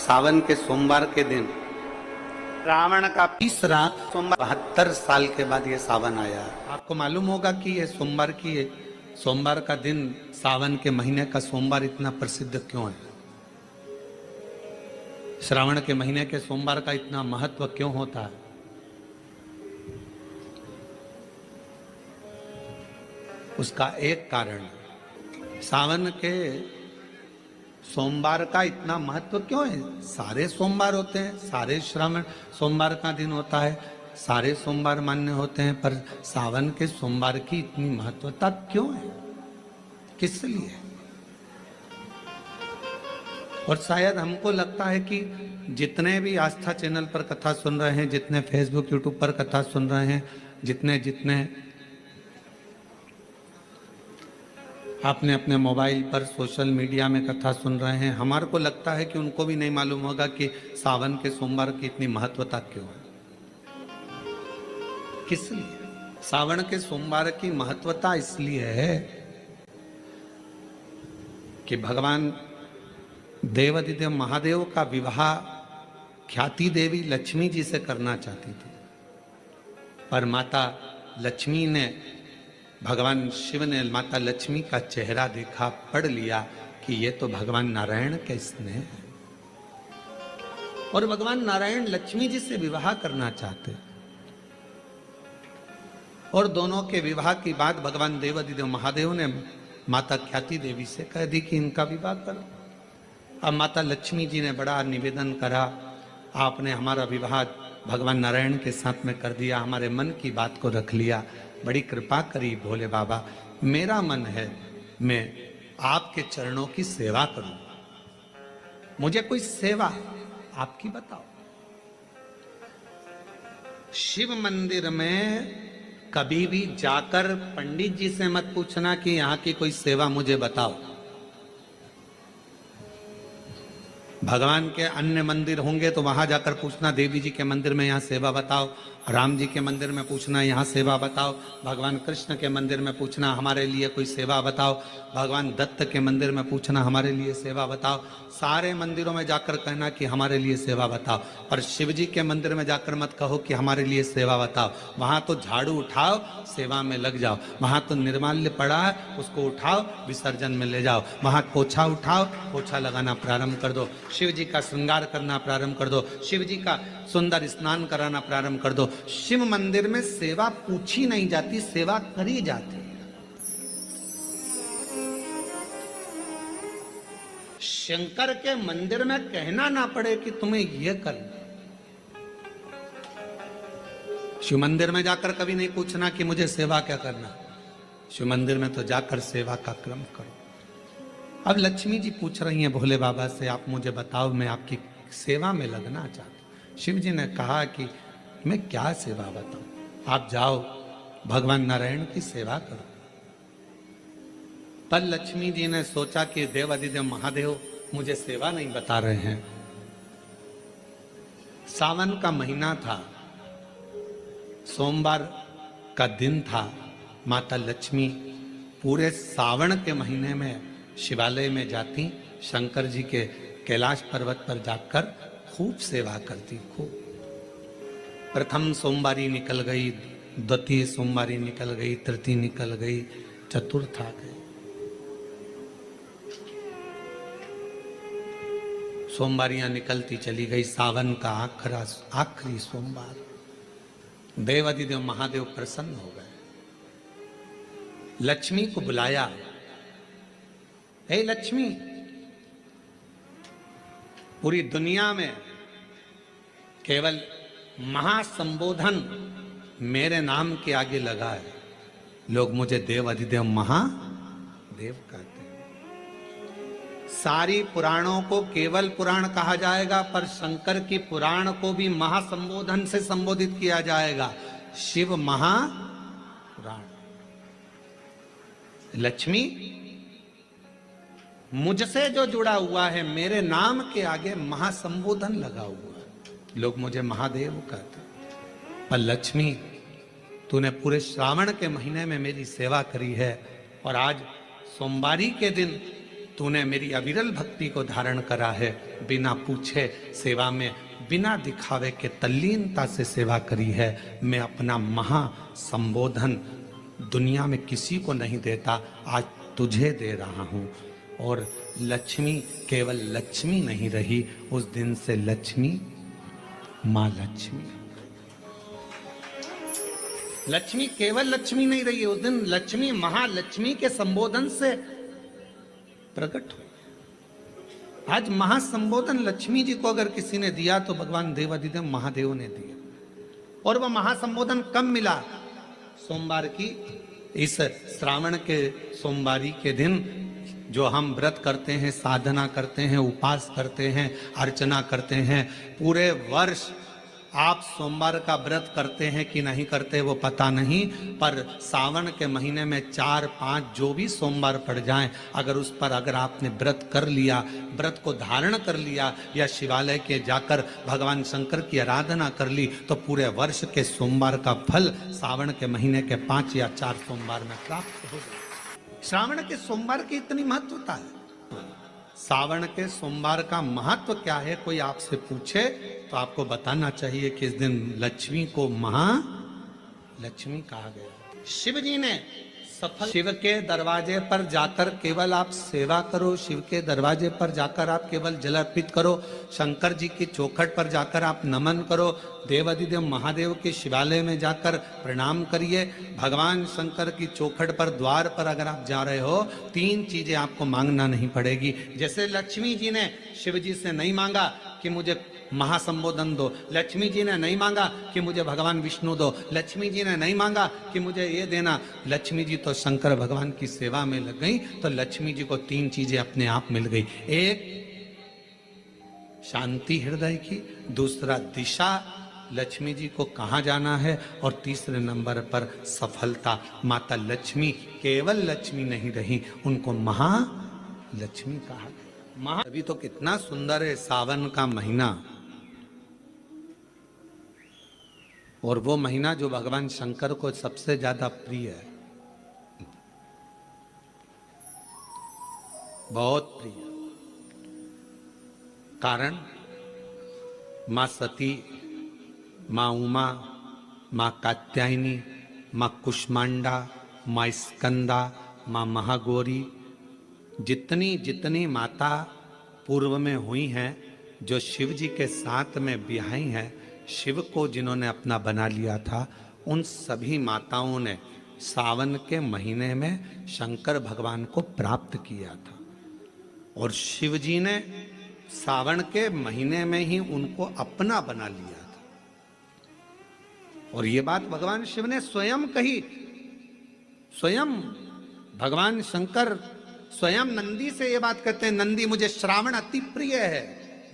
सावन के सोमवार के दिन रावण का तीसरा सोमवार 72 साल के बाद ये सावन आया। आपको मालूम होगा कि ये सोमवार का दिन सावन के महीने का सोमवार इतना प्रसिद्ध क्यों है? श्रावण के महीने के सोमवार का इतना महत्व क्यों होता है? उसका एक कारण, सावन के सोमवार का इतना महत्व क्यों है? सारे सोमवार होते हैं, सारे श्रावण सोमवार का दिन होता है, सारे सोमवार मान्य होते हैं, पर सावन के सोमवार की इतनी महत्वता क्यों है? किस लिए? और शायद हमको लगता है कि जितने भी आस्था चैनल पर कथा सुन रहे हैं, जितने फेसबुक यूट्यूब पर कथा सुन रहे हैं, जितने आपने अपने मोबाइल पर सोशल मीडिया में कथा सुन रहे हैं, हमारे को लगता है कि उनको भी नहीं मालूम होगा कि सावन के सोमवार की इतनी महत्वता क्यों है। किस लिए? सावन के सोमवार की महत्वता इसलिए है कि भगवान देवाधिदेव महादेव का विवाह ख्याति देवी लक्ष्मी जी से करना चाहती थी, पर माता लक्ष्मी ने, भगवान शिव ने माता लक्ष्मी का चेहरा देखा, पढ़ लिया कि ये तो भगवान नारायण के स्नेह है, और भगवान नारायण लक्ष्मी जी से विवाह करना चाहते। और दोनों के विवाह की बात भगवान देवाधिदेव महादेव ने माता ख्याति देवी से कह दी कि इनका विवाह करो। अब माता लक्ष्मी जी ने बड़ा निवेदन करा, आपने हमारा विवाह भगवान नारायण के साथ में कर दिया, हमारे मन की बात को रख लिया, बड़ी कृपा करी भोले बाबा, मेरा मन है मैं आपके चरणों की सेवा करूं, मुझे कोई सेवा आपकी बताओ। शिव मंदिर में कभी भी जाकर पंडित जी से मत पूछना कि यहां की कोई सेवा मुझे बताओ। भगवान के अन्य मंदिर होंगे तो वहां जाकर पूछना, देवी जी के मंदिर में यहाँ सेवा बताओ, राम जी के मंदिर में पूछना यहाँ सेवा बताओ, भगवान कृष्ण के मंदिर में पूछना हमारे लिए कोई सेवा बताओ, भगवान दत्त के मंदिर में पूछना हमारे लिए सेवा बताओ। सारे मंदिरों में जाकर कहना कि हमारे लिए सेवा बताओ, पर शिव जी के मंदिर में जाकर मत कहो कि हमारे लिए सेवा बताओ। वहां तो झाड़ू उठाओ, सेवा में लग जाओ। वहां तो निर्माल्य पड़ा है, उसको उठाओ, विसर्जन में ले जाओ। वहां पोछा उठाओ, पोछा लगाना प्रारंभ कर दो, शिव जी का श्रृंगार करना प्रारंभ कर दो, शिव जी का सुंदर स्नान कराना प्रारंभ कर दो। शिव मंदिर में सेवा पूछी नहीं जाती, सेवा करी जाती। शंकर के मंदिर में कहना ना पड़े कि तुम्हें यह करना। शिव मंदिर में जाकर कभी नहीं पूछना कि मुझे सेवा क्या करना। शिव मंदिर में तो जाकर सेवा का क्रम करो। अब लक्ष्मी जी पूछ रही हैं भोले बाबा से, आप मुझे बताओ, मैं आपकी सेवा में लगना चाहती हूं। शिव जी ने कहा कि मैं क्या सेवा बताऊं, आप जाओ भगवान नारायण की सेवा करो। पर लक्ष्मी जी ने सोचा कि देवाधिदेव महादेव मुझे सेवा नहीं बता रहे हैं। सावन का महीना था, सोमवार का दिन था। माता लक्ष्मी पूरे सावन के महीने में शिवालय में जाती, शंकर जी के कैलाश पर्वत पर जाकर खूब सेवा करती। खूब प्रथम सोमवारी निकल गई, द्वितीय सोमवारी निकल गई, तृतीय निकल गई, चतुर्थ आ गई। सोमवारियां निकलती चली गई। सावन का आखिरी सोमवार, देवाधिदेव महादेव प्रसन्न हो गए, लक्ष्मी को बुलाया। हे लक्ष्मी, पूरी दुनिया में केवल महासंबोधन मेरे नाम के आगे लगा है, लोग मुझे देवाधिदेव महादेव कहते हैं। सारी पुराणों को केवल पुराण कहा जाएगा, पर शंकर की पुराण को भी महासंबोधन से संबोधित किया जाएगा, शिव महापुराण। लक्ष्मी, मुझसे जो जुड़ा हुआ है, मेरे नाम के आगे महासंबोधन लगा हुआ है, लोग मुझे महादेव कहते। पर लक्ष्मी, तूने पूरे श्रावण के महीने में मेरी सेवा करी है, और आज सोमवारी के दिन तूने मेरी अविरल भक्ति को धारण करा है, बिना पूछे सेवा में, बिना दिखावे के तल्लीनता से सेवा करी है। मैं अपना महा संबोधन दुनिया में किसी को नहीं देता, आज तुझे दे रहा हूं। और लक्ष्मी केवल लक्ष्मी नहीं रही, उस दिन से लक्ष्मी मां लक्ष्मी। लक्ष्मी केवल लक्ष्मी नहीं रही, उस दिन लक्ष्मी महालक्ष्मी के संबोधन से प्रकट हुई। आज महासंबोधन लक्ष्मी जी को अगर किसी ने दिया तो भगवान देवाधिदेव महादेव ने दिया। और वह महासंबोधन कब मिला? सोमवार की इस श्रावण के सोमवारी के दिन जो हम व्रत करते हैं, साधना करते हैं, उपास करते हैं, अर्चना करते हैं। पूरे वर्ष आप सोमवार का व्रत करते हैं कि नहीं करते वो पता नहीं, पर सावन के महीने में 4-5 जो भी सोमवार पड़ जाएं, अगर उस पर अगर आपने व्रत कर लिया, व्रत को धारण कर लिया या शिवालय के जाकर भगवान शंकर की आराधना कर ली, तो पूरे वर्ष के सोमवार का फल सावन के महीने के 5 या 4 सोमवार में प्राप्त हो जाए। श्रावण के सोमवार की इतनी महत्वता है। सावन के सोमवार का महत्व क्या है, कोई आपसे पूछे तो आपको बताना चाहिए कि इस दिन लक्ष्मी को महालक्ष्मी कहा गया। शिव जी ने सफल, शिव के दरवाजे पर जाकर केवल आप सेवा करो, शिव के दरवाजे पर जाकर आप केवल जल अर्पित करो, शंकर जी की चौखट पर जाकर आप नमन करो, देवाधिदेव महादेव के शिवालय में जाकर प्रणाम करिए। भगवान शंकर की चौखट पर द्वार पर अगर आप जा रहे हो, 3 चीजें आपको मांगना नहीं पड़ेगी। जैसे लक्ष्मी जी ने शिव जी से नहीं मांगा कि मुझे महासंबोधन दो, लक्ष्मी जी ने नहीं मांगा कि मुझे भगवान विष्णु दो, लक्ष्मी जी ने नहीं मांगा कि मुझे ये देना। लक्ष्मी जी तो शंकर भगवान की सेवा में लग गई, तो लक्ष्मी जी को 3 चीजें अपने आप मिल गई। एक शांति हृदय की, दूसरा दिशा लक्ष्मी जी को कहाँ जाना है, और तीसरे नंबर पर सफलता। माता लक्ष्मी केवल लक्ष्मी नहीं रही, उनको महालक्ष्मी कहा। अभी तो कितना सुंदर है सावन का महीना, और वो महीना जो भगवान शंकर को सबसे ज्यादा प्रिय है, बहुत प्रिय। कारण मां सती, मां उमा, मां कात्यायनी, मां कुष्मांडा, मां स्कंदा, मां महागौरी, जितनी जितनी माता पूर्व में हुई हैं, जो शिव जी के साथ में ब्याही हैं, शिव को जिन्होंने अपना बना लिया था, उन सभी माताओं ने सावन के महीने में शंकर भगवान को प्राप्त किया था। और शिव जी ने सावन के महीने में ही उनको अपना बना लिया था। और ये बात भगवान शिव ने स्वयं कही। स्वयं भगवान शंकर स्वयं नंदी से ये बात कहते हैं, नंदी मुझे श्रावण अति प्रिय है।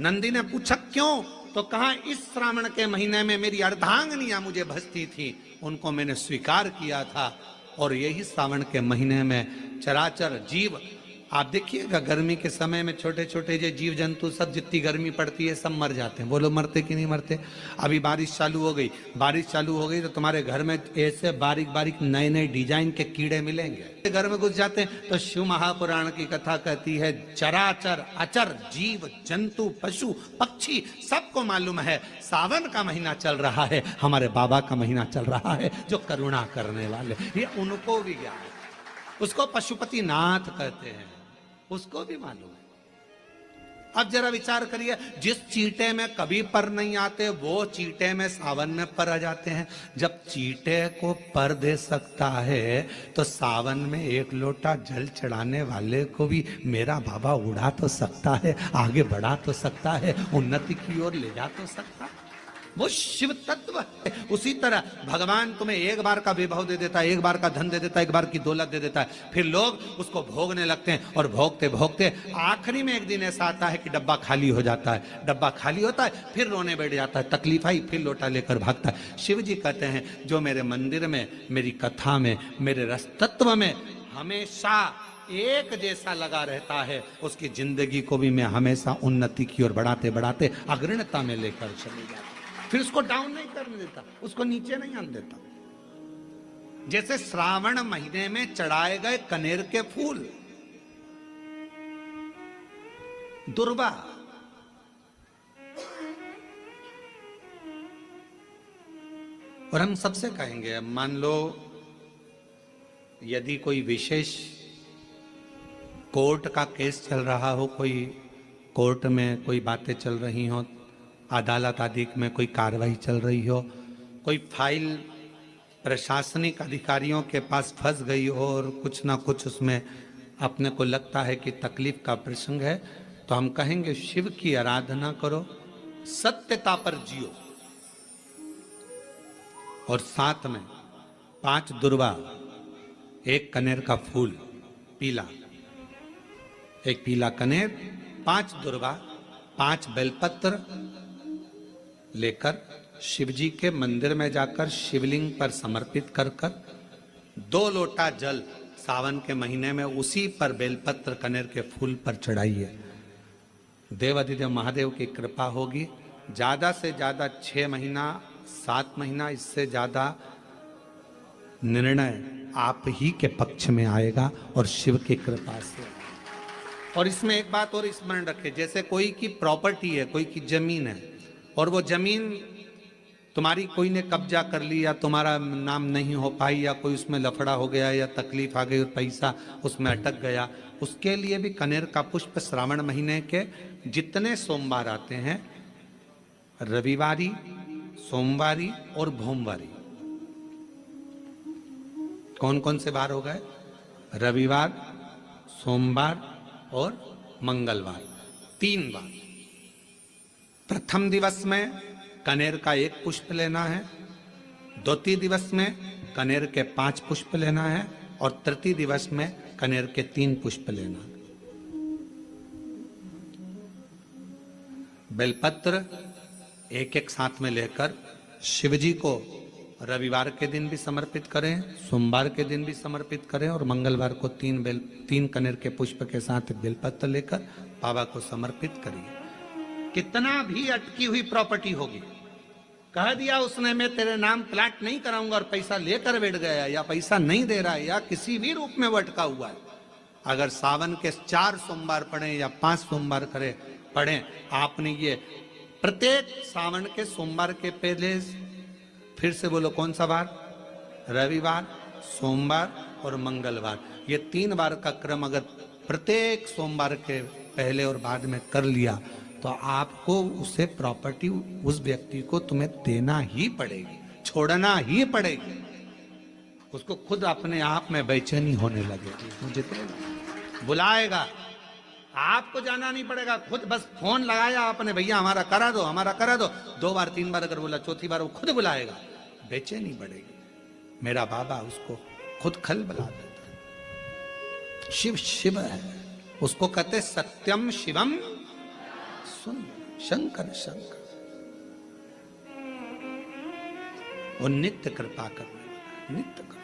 नंदी ने पूछा क्यों, तो कहा इस श्रावण के महीने में मेरी अर्धांगिनियां मुझे भजती थी, उनको मैंने स्वीकार किया था। और यही श्रावण के महीने में चराचर जीव, आप देखिएगा गर्मी के समय में छोटे छोटे जो जीव जंतु सब, जितनी गर्मी पड़ती है सब मर जाते हैं। बोलो मरते कि नहीं मरते? अभी बारिश चालू हो गई, बारिश चालू हो गई तो तुम्हारे घर में ऐसे बारीक बारीक नए नए डिजाइन के कीड़े मिलेंगे। घर में घुस जाते हैं तो शिव महापुराण की कथा कहती है, चराचर अचर जीव जंतु पशु पक्षी सबको मालूम है सावन का महीना चल रहा है, हमारे बाबा का महीना चल रहा है जो करुणा करने वाले, ये उनको भी ज्ञान है। उसको पशुपति नाथ कहते हैं, उसको भी मालूम है। अब जरा विचार करिए, जिस चींटे में कभी पर नहीं आते वो चींटे में सावन में पर आ जाते हैं। जब चींटे को पर दे सकता है तो सावन में 1 लोटा जल चढ़ाने वाले को भी मेरा बाबा उड़ा तो सकता है, आगे बढ़ा तो सकता है, उन्नति की ओर ले जा तो सकता है। वो शिव तत्व है। उसी तरह भगवान तुम्हें एक बार का विभव दे देता है, एक बार का धन दे देता है, एक बार की दौलत दे देता है, फिर लोग उसको भोगने लगते हैं और भोगते भोगते आखिरी में एक दिन ऐसा आता है कि डब्बा खाली हो जाता है। डब्बा खाली होता है, फिर रोने बैठ जाता है, तकलीफ आई, फिर लोटा लेकर भागता है। शिव जी कहते हैं जो मेरे मंदिर में, मेरी कथा में, मेरे रस तत्व में हमेशा एक जैसा लगा रहता है, उसकी जिंदगी को भी मैं हमेशा उन्नति की ओर बढ़ाते बढ़ाते अग्रणता में लेकर चले जाता, फिर उसको डाउन नहीं करने देता, उसको नीचे नहीं आने देता। जैसे श्रावण महीने में चढ़ाए गए कनेर के फूल, दुर्वा। और हम सबसे कहेंगे, मान लो यदि कोई विशेष कोर्ट का केस चल रहा हो, कोई कोर्ट में कोई बातें चल रही हो, अदालत आदि में कोई कार्रवाई चल रही हो, कोई फाइल प्रशासनिक अधिकारियों के पास फंस गई हो और कुछ ना कुछ उसमें अपने को लगता है कि तकलीफ का प्रसंग है, तो हम कहेंगे शिव की आराधना करो, सत्यता पर जियो, और साथ में 5 दुर्वा, 1 कनेर का फूल पीला, 1 पीला कनेर, 5 दुर्वा, 5 बेलपत्र लेकर शिवजी के मंदिर में जाकर शिवलिंग पर समर्पित कर 2 लोटा जल सावन के महीने में उसी पर बेलपत्र कनेर के फूल पर चढ़ाइए। देवाधिदेव महादेव की कृपा होगी। ज्यादा से ज्यादा 6 महीना 7 महीना, इससे ज्यादा निर्णय आप ही के पक्ष में आएगा और शिव की कृपा से। और इसमें एक बात और स्मरण रखें, जैसे कोई की प्रॉपर्टी है, कोई की जमीन है, और वो जमीन तुम्हारी कोई ने कब्जा कर ली या तुम्हारा नाम नहीं हो पाई या कोई उसमें लफड़ा हो गया या तकलीफ आ गई और पैसा उसमें अटक गया, उसके लिए भी कनेर का पुष्प श्रावण महीने के जितने सोमवार आते हैं, रविवारी, सोमवारी और भोमवारी, कौन कौन से बार हो गए? रविवार, सोमवार और मंगलवार, 3 बार। प्रथम दिवस में कनेर का 1 पुष्प लेना है, द्वितीय दिवस में कनेर के 5 पुष्प लेना है, और तृतीय दिवस में कनेर के 3 पुष्प लेना है। बेलपत्र 1-1 साथ में लेकर शिवजी को रविवार के दिन भी समर्पित करें, सोमवार के दिन भी समर्पित करें, और मंगलवार को 3 कनेर के पुष्प के साथ बेलपत्र लेकर बाबा को समर्पित करिए। कितना भी अटकी हुई प्रॉपर्टी होगी, कह दिया उसने मैं तेरे नाम प्लाट नहीं कराऊंगा और पैसा लेकर बैठ गया, या पैसा नहीं दे रहा है, या किसी भी रूप में वो अटका हुआ है, अगर सावन के 4 सोमवार पढ़े या 5 सोमवार पढ़े, आपने ये प्रत्येक सावन के सोमवार के पहले, फिर से बोलो कौन सा बार? रविवार, सोमवार और मंगलवार, ये 3 बार का क्रम अगर प्रत्येक सोमवार के पहले और बाद में कर लिया, तो आपको उसे प्रॉपर्टी उस व्यक्ति को तुम्हें देना ही पड़ेगी, छोड़ना ही पड़ेगी। उसको खुद अपने आप में बेचैनी होने लगेगी, मुझे बुलाएगा, आपको जाना नहीं पड़ेगा, खुद बस फोन लगाया आपने, भैया हमारा करा दो, हमारा करा दो, 2 बार 3 बार अगर बोला, चौथी बार वो खुद बुलाएगा, बेचैनी बढ़ेगी। मेरा बाबा उसको खुद खल बुला देता। शिव शिव है, उसको कहते सत्यम शिवम सुन, शंकर शंकर, वो नित्य कृपा करने वाला, नित्य कृपा।